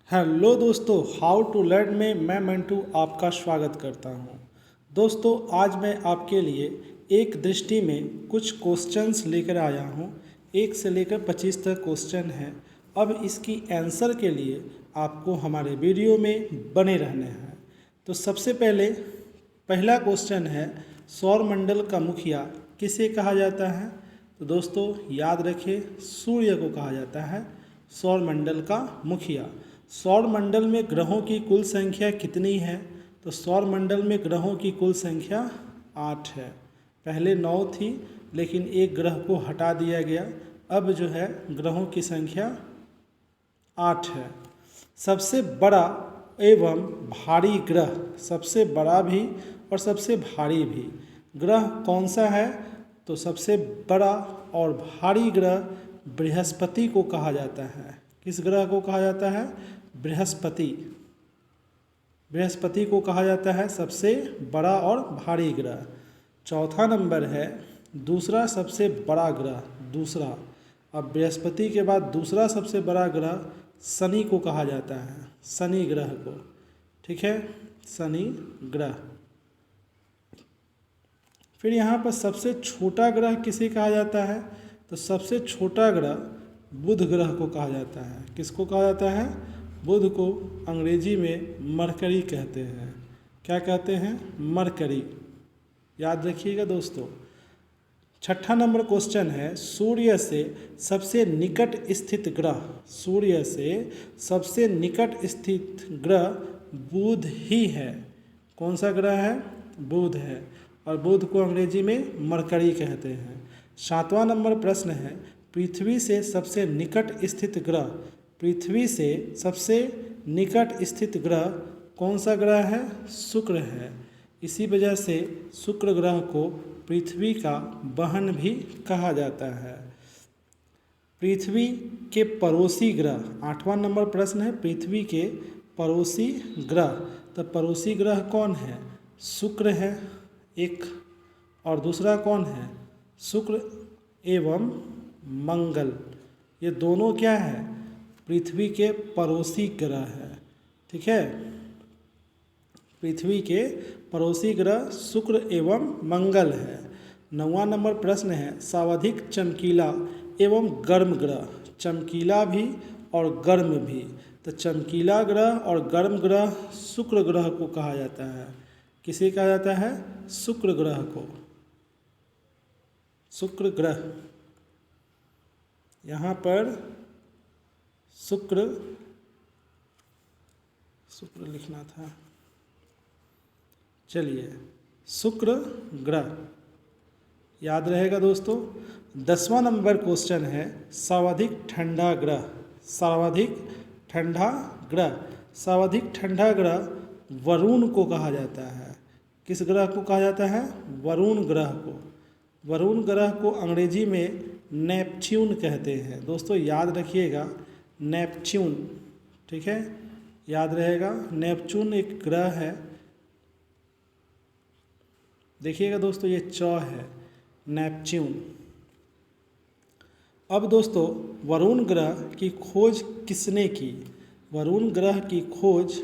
Hello दोस्तों, how to learn में मैं मंटू आपका स्वागत करता हूं। दोस्तों, आज मैं आपके लिए एक दृष्टि में कुछ क्वेश्चंस लेकर आया हूं। 1 से लेकर 25 तक क्वेश्चन हैं। अब इसकी आंसर के लिए आपको हमारे वीडियो में बने रहने हैं। तो सबसे पहला क्वेश्चन है, सौरमंडल का मुखिया किसे कहा जाता है? तो दोस्तों याद रखिए, सूर्य को कहा जाता है सौरमंडल का मुखिया। सौरमंडल में ग्रहों की कुल संख्या कितनी है? तो सौरमंडल में ग्रहों की कुल संख्या 8 है। पहले 9 थी, लेकिन एक ग्रह को हटा दिया गया। अब जो है ग्रहों की संख्या 8 है। सबसे बड़ा एवं भारी ग्रह, सबसे बड़ा भी और सबसे भारी भी ग्रह कौन सा है? तो सबसे बड़ा और भारी ग्रह बृहस्पति को कहा जाता है। किस ग्रह को कहा जाता है? बृहस्पति। बृहस्पति को कहा जाता है सबसे बड़ा और भारी ग्रह। चौथा नंबर है दूसरा सबसे बड़ा ग्रह, दूसरा। अब बृहस्पति के बाद दूसरा सबसे बड़ा ग्रह शनि को कहा जाता है, शनि ग्रह को। ठीक है, शनि ग्रह। फिर यहाँ पर सबसे छोटा ग्रह किसे कहा जाता है? तो सबसे छोटा ग्रह बुध ग्रह को कहा जाता है। किसको कहा जाता है? बुध को अंग्रेजी में मरकरी कहते हैं। क्या कहते हैं? मरकरी। याद रखिएगा दोस्तों। छठा नंबर क्वेश्चन है, सूर्य से सबसे निकट स्थित ग्रह, सूर्य से सबसे निकट स्थित ग्रह बुध ही है। कौन सा ग्रह है? बुध है, और बुध को अंग्रेजी में मरकरी कहते हैं। 7वां नंबर प्रश्न है, पृथ्वी से सबसे निकट स्थित ग्रह, पृथ्वी से सबसे निकट स्थित ग्रह कौन सा ग्रह है? शुक्र है। इसी वजह से शुक्र ग्रह को पृथ्वी का बहन भी कहा जाता है। पृथ्वी के पड़ोसी ग्रह, 8वां नंबर प्रश्न है, पृथ्वी के पड़ोसी ग्रह। तो पड़ोसी ग्रह कौन है? शुक्र है एक, और दूसरा कौन है? शुक्र एवं मंगल। ये दोनों क्या है? पृथ्वी के पड़ोसी ग्रह है। ठीक है, पृथ्वी के पड़ोसी ग्रह शुक्र एवं मंगल है। 9वां नंबर प्रश्न है, सर्वाधिक चमकीला एवं गर्म ग्रह, चमकीला भी और गर्म भी। तो चमकीला ग्रह और गर्म ग्रह शुक्र ग्रह को कहा जाता है। किसे कहा जाता है? शुक्र ग्रह को, शुक्र ग्रह। यहाँ पर शुक्र लिखना था। चलिए, शुक्र ग्रह याद रहेगा दोस्तों। 10वां नंबर क्वेश्चन है, सर्वाधिक ठंडा ग्रह, सर्वाधिक ठंडा ग्रह। सर्वाधिक ठंडा ग्रह वरुण को कहा जाता है। किस ग्रह को कहा जाता है? वरुण ग्रह को। वरुण ग्रह को अंग्रेजी में नेपच्यून कहते हैं। दोस्तों याद रखिएगा, नेपच्यून। ठीक है, याद रहेगा, नेपच्यून एक ग्रह है। देखिएगा दोस्तों, ये च है, नेपच्यून। अब दोस्तों, वरुण ग्रह की खोज किसने की? वरुण ग्रह की खोज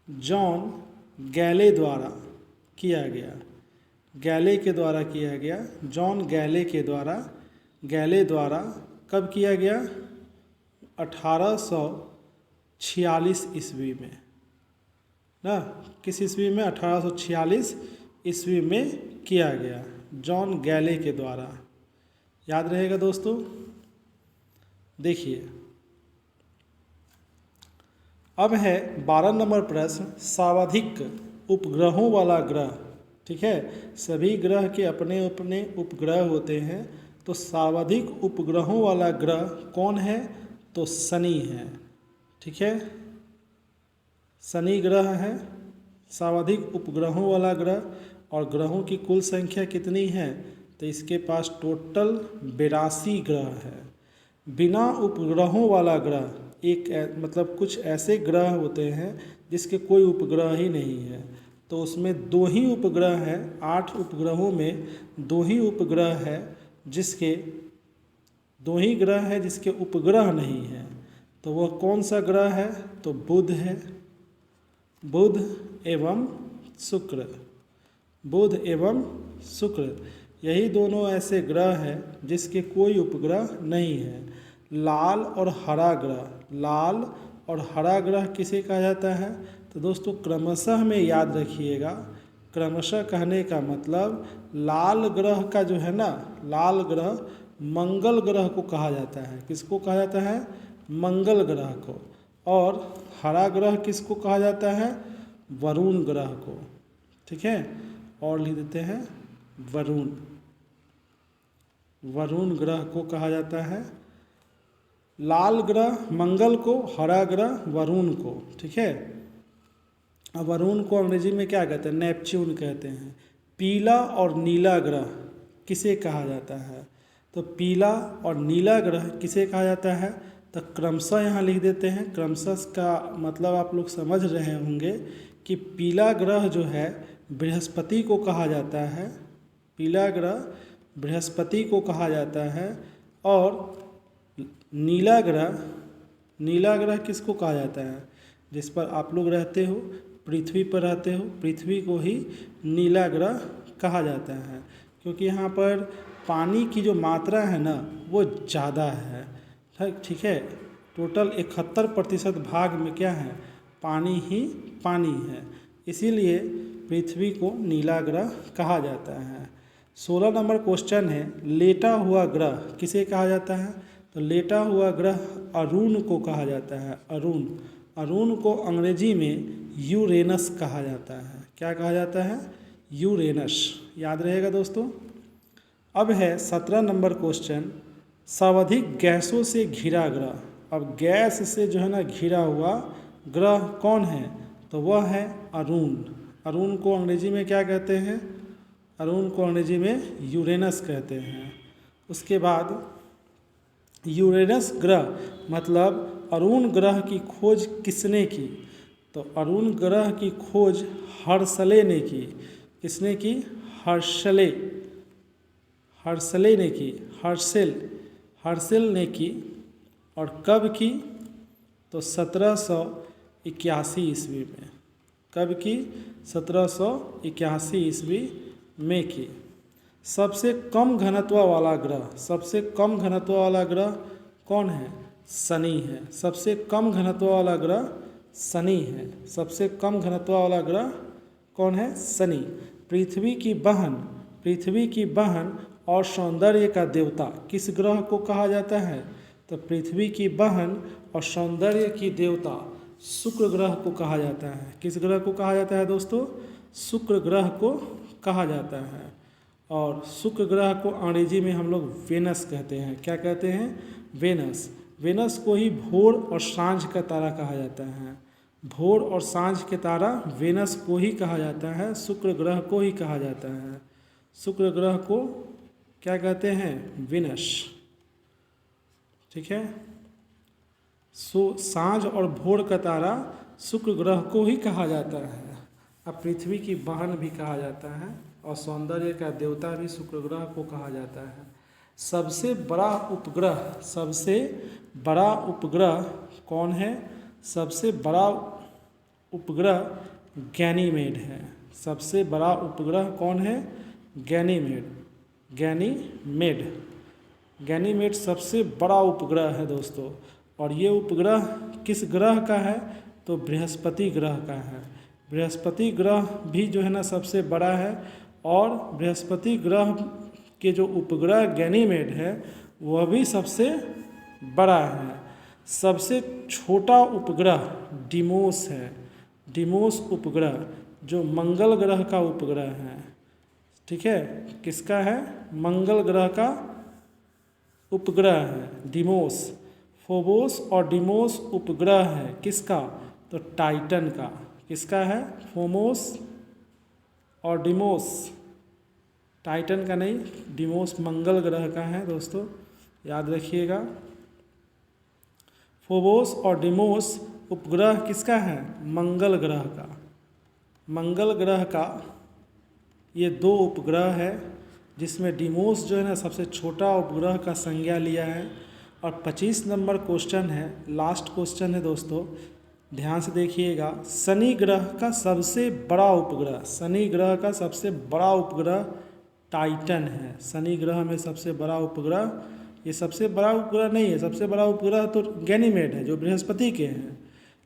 जॉन गैले द्वारा किया गया। गैले के द्वारा किया गया, जॉन गैले के द्वारा कब किया गया? 1846 ईस्वी में ना। किस ईस्वी में? 1846 ईस्वी में किया गया, जॉन गैले के द्वारा। याद रहेगा दोस्तों। देखिए, अब है 12 नंबर प्रश्न, सर्वाधिक उपग्रहों वाला ग्रह। ठीक है, सभी ग्रह के अपने अपने उपग्रह होते हैं। तो सर्वाधिक उपग्रहों वाला ग्रह कौन है? तो शनि है। ठीक है, शनि ग्रह है सर्वाधिक उपग्रहों वाला ग्रह। और ग्रहों की कुल संख्या कितनी है? तो इसके पास टोटल 82 ग्रह है। बिना उपग्रहों वाला ग्रह मतलब कुछ ऐसे ग्रह होते हैं जिसके कोई उपग्रह ही नहीं है। तो उसमें 2 ही उपग्रह हैं। 8 उपग्रहों में 2 ही उपग्रह है जिसके दो ही ग्रह है जिसके उपग्रह नहीं है, तो वह कौन सा ग्रह है? तो बुध है, बुध एवं शुक्र, बुध एवं शुक्र, यही दोनों ऐसे ग्रह हैं जिसके कोई उपग्रह नहीं है। लाल और हरा ग्रह, लाल और हरा ग्रह किसे कहा जाता है? तो दोस्तों क्रमशः में याद रखिएगा, क्रमशः कहने का मतलब लाल ग्रह का जो है ना, लाल ग्रह मंगल ग्रह को कहा जाता है। किसको कहा जाता है? मंगल ग्रह को। और हरा ग्रह किसको कहा जाता है? वरुण ग्रह को। ठीक है, और लिख देते हैं वरुण, वरुण ग्रह को कहा जाता है। लाल ग्रह मंगल को, हरा ग्रह वरुण को। ठीक है, अब वरुण को अंग्रेजी में क्या कहते हैं? नेपच्यून कहते हैं। पीला और नीला ग्रह किसे कहा जाता है? तो पीला और नीला ग्रह किसे कहा जाता है? तो क्रमशः यहाँ लिख देते हैं। क्रमशः का मतलब आप लोग समझ रहे होंगे कि पीला ग्रह जो है बृहस्पति को कहा जाता है, पीला ग्रह बृहस्पति को कहा जाता है। और नीला ग्रह, नीला ग्रह किसको कहा जाता है? जिस पर आप लोग रहते हो, पृथ्वी पर रहते हो, पृथ्वी को ही नीला ग्रह कहा जाता है, क्योंकि यहाँ पर पानी की जो मात्रा है ना वो ज़्यादा है। ठीक है, टोटल 71% भाग में क्या है? पानी ही पानी है, इसीलिए पृथ्वी को नीला ग्रह कहा जाता है। 16 नंबर क्वेश्चन है, लेटा हुआ ग्रह किसे कहा जाता है? तो लेटा हुआ ग्रह अरुण को कहा जाता है। अरुण, अरुण को अंग्रेजी में यूरेनस कहा जाता है। क्या कहा जाता है? यूरेनस। याद रहेगा दोस्तों। अब है 17 नंबर क्वेश्चन, सर्वाधिक गैसों से घिरा ग्रह। अब गैस से जो है ना घिरा हुआ ग्रह कौन है? तो वह है अरुण। अरुण को अंग्रेजी में क्या कहते हैं? अरुण को अंग्रेजी में यूरेनस कहते हैं। उसके बाद यूरेनस ग्रह मतलब अरुण ग्रह की खोज किसने की? तो अरुण ग्रह की खोज हर्शले ने की। किसने की? हर्शले, हर्शले ने की, हर्शल ने की। और कब की? तो 1781 ईस्वी में। कब की? 1781 ईस्वी में की। सबसे कम घनत्व वाला ग्रह, सबसे कम घनत्व वाला ग्रह कौन है? शनि है। सबसे कम घनत्व वाला ग्रह शनि है। सबसे कम घनत्व वाला ग्रह कौन है? शनि। पृथ्वी की बहन, पृथ्वी की बहन और सौंदर्य का देवता किस ग्रह को कहा जाता है? तो पृथ्वी की बहन और सौंदर्य की देवता शुक्र ग्रह को कहा जाता है। किस ग्रह को कहा जाता है दोस्तों? शुक्र ग्रह को कहा जाता है। और शुक्र ग्रह को अंग्रेजी में हम लोग वेनस कहते हैं। क्या कहते हैं? वेनस। वेनस को ही भोर और सांझ का तारा कहा जाता है। भोर और सांझ के तारा वेनस को ही कहा जाता है, शुक्र ग्रह को ही कहा जाता है। शुक्र ग्रह को क्या कहते हैं? वेनस। ठीक है, सांझ और भोर का तारा शुक्र ग्रह को ही कहा जाता है। अब पृथ्वी की बहन भी कहा जाता है और सौंदर्य का देवता भी शुक्र ग्रह को कहा जाता है। सबसे बड़ा उपग्रह, सबसे बड़ा उपग्रह कौन है? सबसे बड़ा उपग्रह गैनीमेड है। सबसे बड़ा उपग्रह कौन है? गैनीमेड। गैनीमेड, गैनीमेड सबसे बड़ा उपग्रह है दोस्तों। और ये उपग्रह किस ग्रह का है? तो बृहस्पति ग्रह का है। बृहस्पति ग्रह भी जो है ना सबसे बड़ा है। और बृहस्पति ग्रह के जो उपग्रह गैनीमेड है वह भी सबसे बड़ा है। सबसे छोटा उपग्रह डिमोस है। डिमोस उपग्रह जो मंगल ग्रह का उपग्रह है। ठीक है, किसका है? मंगल ग्रह का उपग्रह है डिमोस। फोबोस और डिमोस उपग्रह है किसका? तो टाइटन का। किसका है? फोमोस और डिमोस, टाइटन का नहीं, डिमोस मंगल ग्रह का है दोस्तों, याद रखिएगा। फोबोस और डिमोस उपग्रह किसका है? मंगल ग्रह का। मंगल ग्रह का ये दो उपग्रह है जिसमें डिमोस जो है ना सबसे छोटा उपग्रह का संज्ञा लिया है। और 25 नंबर क्वेश्चन है, लास्ट क्वेश्चन है दोस्तों, ध्यान से देखिएगा। शनि ग्रह का सबसे बड़ा उपग्रह, शनि ग्रह का सबसे बड़ा उपग्रह टाइटन है। शनि ग्रह में सबसे बड़ा उपग्रह, ये सबसे बड़ा उपग्रह नहीं है, सबसे बड़ा उपग्रह तो गैनीमेड है जो बृहस्पति के हैं,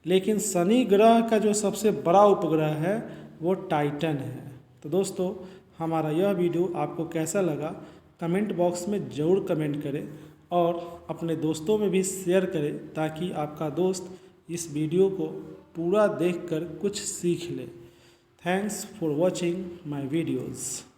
लेकिन शनि ग्रह का जो सबसे बड़ा उपग्रह है वो टाइटन है। तो दोस्तों हमारा यह वीडियो आपको कैसा लगा कमेंट बॉक्स में ज़रूर कमेंट करें और अपने दोस्तों में भी शेयर करें, ताकि आपका दोस्त इस वीडियो को पूरा देखकर कुछ सीख ले। Thanks for watching my videos.